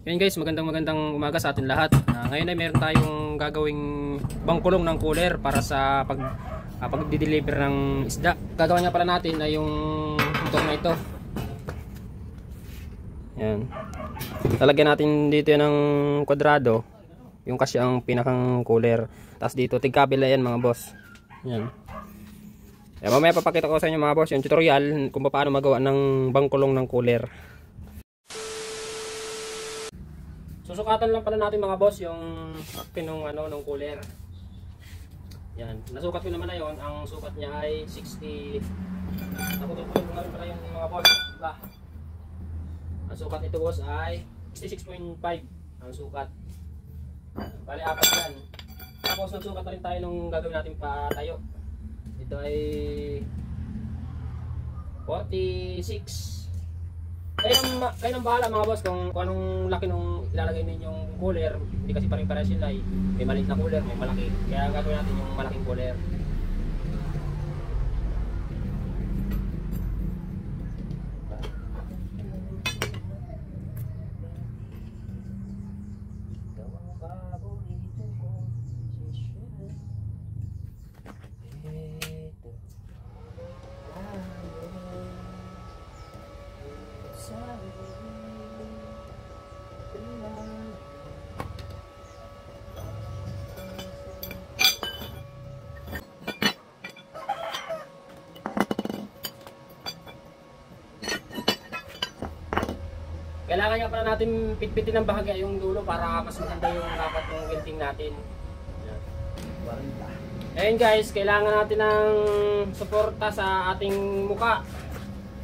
Yan guys, magandang umaga sa atin lahat. Ngayon ay meron tayong gagawing bangkulong ng cooler para sa pag-deliver ng isda. Gagawin nga pala natin ay yung motor na ito. Yan. Lalagyan natin dito yan ng kwadrado, yung kasi ang pinakang cooler. Tapos dito tigkabila yan mga boss. Yan. Mamaya papakita ko sa inyo mga boss yung tutorial kung paano magawa ng bangkulong ng cooler. Susukatan lang pala natin mga boss yung pinong ng cooler. Yan, nasukat ko naman na yon. Ang sukat niya ay 60. Naputol-putol ko namin pala yung mga boss. Diba? Ang sukat nito boss ay 66.5 ang sukat. Bali apat yan. Tapos nagsukat na rin tayo nung gagawin natin patayo. Ito ay 46. Kayo nang bahala mga boss kung anong laki nung ilalagay ninyong cooler. Hindi kasi pare-pares sila eh. May maliit na cooler, may malaki. Kaya gagawin natin yung malaking cooler. Kailangan nga pala natin pitpitin ng bahagya yung dulo para mas maganda yung dapat yung welding natin. Ayun guys, kailangan natin ng suporta sa ating muka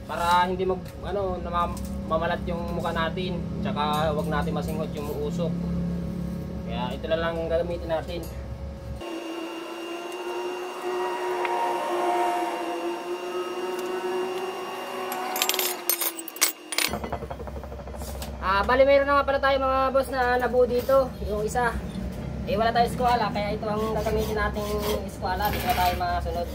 para hindi mamalat yung muka natin. Tsaka wag natin masinghot yung usok. Kaya ito na lang gagamitin natin. Bali mayroon na nga pala tayo mga boss na nabuo dito. Yung isa wala tayo eskwala, kaya ito ang gagamitin nating eskwala. Dito na tayo masunod.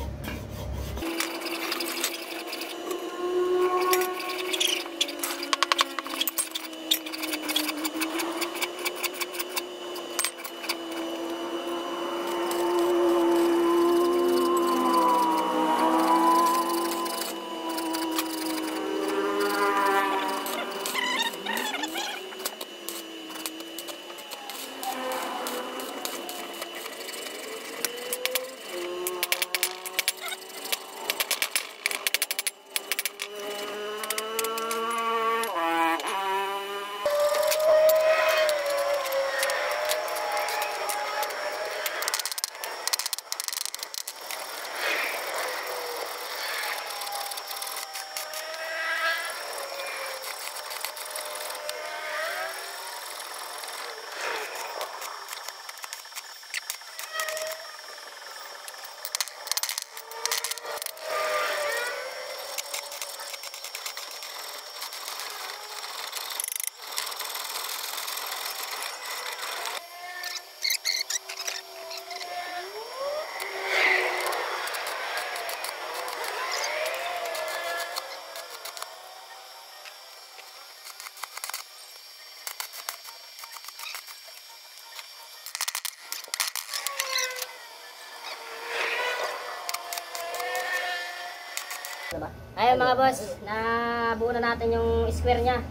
Ayun mga boss, nabuo na natin yung square nya.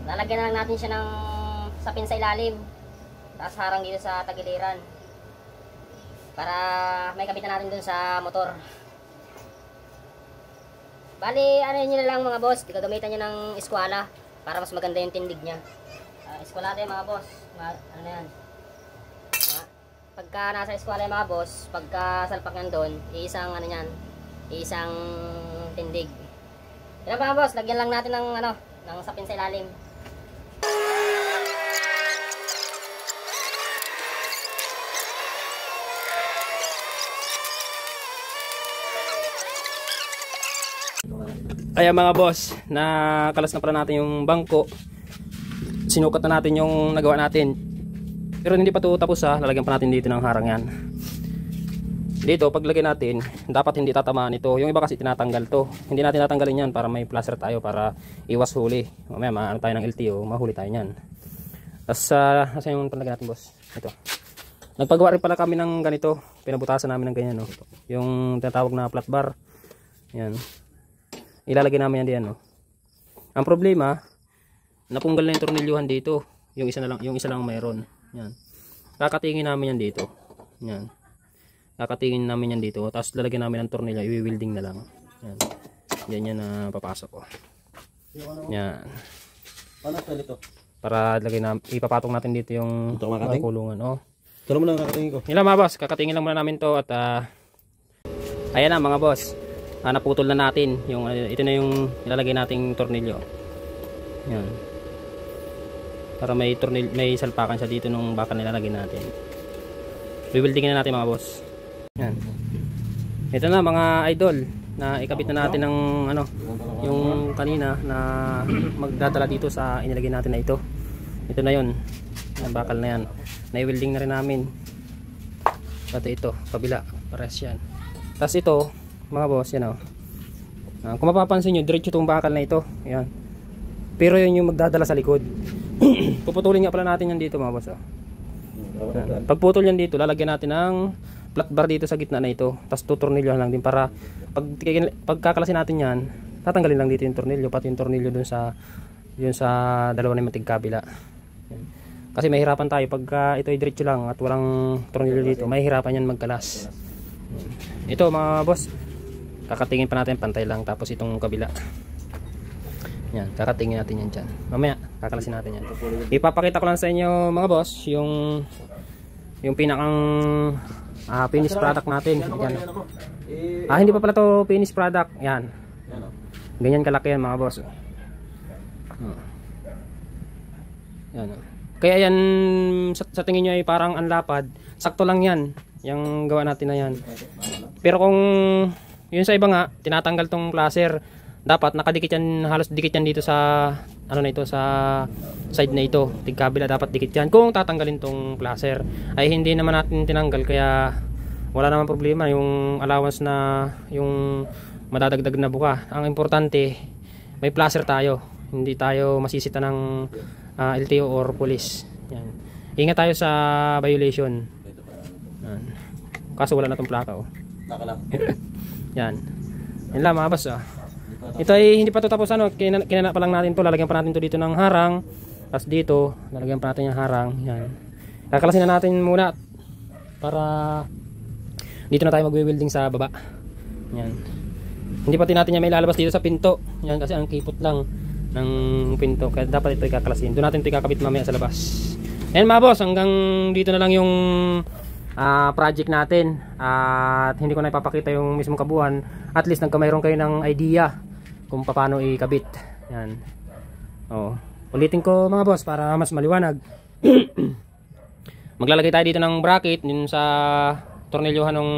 Lalagyan na lang natin siya ng sapin sa ilalim. Tapos harang dito sa tagiliran. Para may kabitan natin dun sa motor. Bali, ano nyo na lang mga boss, gagamitan nyo ng eskwala para mas maganda yung tindig nya. Eskwala tayo mga boss, ano na yan. Pagka nasa eskwala yung mga boss, pagka salpak nyan doon, iisang ano yan, isang tindig. Yan mga boss, lagyan lang natin ng ng sapin sa ilalim. Kaya mga boss, nakalas na pala natin yung bangko. Sinukat na natin yung nagawa natin. Pero hindi pa ito tapos lalagyan pa natin dito ng harang yan. Dito paglagay natin, dapat hindi tatamaan ito. Yung iba kasi tinatanggal to. Hindi natin tatanggalin yan para may plaster tayo para iwas huli. Mamaya maano tayo ng LTO, mahuli tayo niyan. Tapos nasa yung palagay natin boss. Ito. Nagpagawa rin pala kami ng ganito. Pinabutasan namin ng ganyan, no. Yung tinatawag na flat bar. Yan. Ilalagay namin yan diyan, no. Ang problema, napunggal na yung tornilyuhan dito. Yung isa lang mayroon. Yan. Kakatingin namin yan dito. Yan. Kakatingin namin yan dito. Tapos lalagyan namin ng tornilyo, i-welding na lang. Yan. Yan yan na papasok ko. Yan. Paano sa dito? Para ipapatong natin dito yung kulungan. Oh. Turo mo lang kakatingin ko. Yan lang mga boss, kakatingin lang muna namin to at ayan na mga boss. Naputol na natin yung ito na yung ilalagay nating tornilyo. Yan. Para may salpakan siya dito nung bakal nilalagay natin. Weldingin na natin mga boss. Yan. Ito na mga idol, na ikabit na natin ng yung kanina na magdadala dito sa inilagay natin na ito. Ito na 'yon. Yan bakal na yan. Na-welding na rin namin. Pati ito, kabila, pares yan. Tapos ito, mga boss, yan oh. Kung mapapansin nyo, diretso itong bakal na ito. Yan. Pero yun yung magdadala sa likod. Puputulin nga pala natin yan dito mga boss. Oh. Pagputol yan dito, lalagyan natin ng flat bar dito sa gitna na ito. Tapos tutornilyo lang din para pagkakalasin natin yan, tatanggalin lang dito yung tornilyo, pati yung tornilyo dun sa dalawa na matig kabila. Kasi mahirapan tayo pagka ito ay diretso lang at walang tornilyo dito, mahirapan yan magkalas. Ito mga boss, kakatingin pa natin pantay lang, tapos itong kabila. Yan, kakatingin natin yan dyan. Mamaya, kakalasin natin yan. Ipapakita ko lang sa inyo mga boss, yung pinakang finished product natin. Yan. Hindi pa pala to finished product. Yan. Ganyan kalaki yan mga boss. Yan. Kaya yan sa tingin nyo ay parang anlapad. Sakto lang yan. Yung gawa natin na yan. Pero kung yun sa iba nga, tinatanggal tong placer, dapat nakadikit yan, halos dikit yan dito sa na ito, sa side na ito. Tigkabila dapat dikit yan. Kung tatanggalin tong placer, ay hindi naman natin tinanggal, kaya wala naman problema yung allowance na yung madadagdag na buka. Ang importante, may placer tayo. Hindi tayo masisita ng LTO or police. Yan. Ingat tayo sa violation. Yan. Kaso wala na tong plaka oh. Yan. Yan lang mga boss. Ito ay hindi pa ito tapos kinana pa lang natin to. Lalagyan pa natin to dito ng harang. Tapos dito, lalagyan pa natin yung harang. Yan. Kakalasin na natin muna para dito na tayo magwe-welding sa baba. Yan. Hindi pati natin yan may lalabas dito sa pinto. Yan kasi ang kipot lang ng pinto, kaya dapat ito ikakalasin. Doon natin ito ikakabit mamaya sa labas. Ayan mga boss, hanggang dito na lang yung project natin. At hindi ko na ipapakita yung mismong kabuuan. At least nagkamayroon kayo ng idea kung paano ikabit. Yan. Ulitin ko mga boss para mas maliwanag. Maglalagay tayo dito ng bracket yun sa tornilyohan ng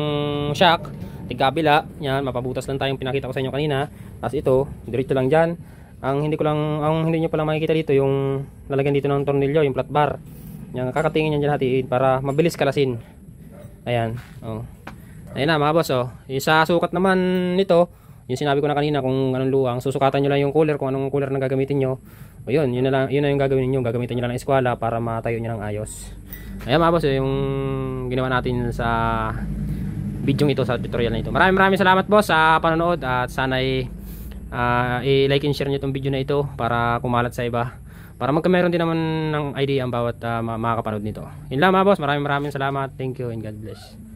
shock, tigkabila. Yan, mapabutas lang tayong pinakita ko sa inyo kanina. Tapos ito, diretso lang dyan. Ang hindi nyo pa lang makikita dito yung lalagyan dito ng tornilyo, yung flat bar. Yan, kakatingin yan dyan hatiin para mabilis kalasin. Ayan. Ayan na mga boss. Yung sa sukat naman nito, yung sinabi ko na kanina kung anong luwang, susukatan nyo lang yung cooler kung anong cooler na gagamitin nyo. Yun na yung gagawin nyo. Gagamitin nyo lang ng eskwala para matayo nyo ng ayos. Ayan mga boss, yung ginawa natin sa video ito, sa tutorial na ito. Maraming salamat boss sa panonood at sana'y i-like and share nyo itong video na ito para kumalat sa iba, para magkameron din naman ng idea ang bawat makakapanood nito. Yun lang mga boss, maraming salamat. Thank you and God bless.